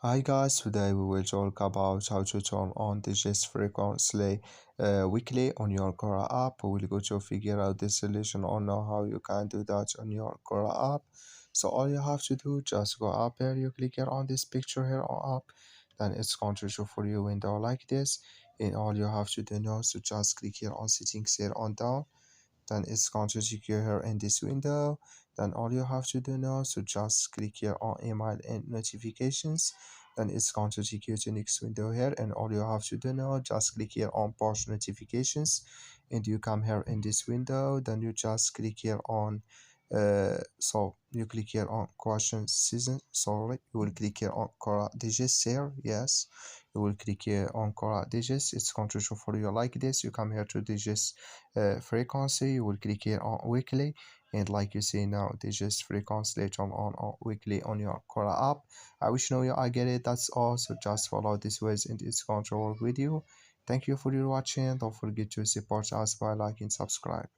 Hi guys, today we will talk about how to turn on the gist frequently weekly on your Quora app. We will go to figure out the solution or know how you can do that on your Quora app. So all you have to do, just go up here, you click here on this picture here on app, then it's going to show for you window like this. And all you have to do now, so just click here on settings here on down, then it's going to take you here in this window. Then all you have to do now, so just click here on email and notifications, then it's going to take you to next window here, and all you have to do now, just click here on push notifications, and you come here in this window, then you just click here on so you click here on question season, sorry, you will click here on Quora digits here, yes, you will click here on Quora digits, it's going to show for you like this. You come here to digits frequency, you will click here on weekly, and like you see now, digits frequency later on weekly on your Quora app. I wish you know I get it. That's all, so just follow this ways and it's going to work with you. Thank you for your watching. Don't forget to support us by liking, subscribe.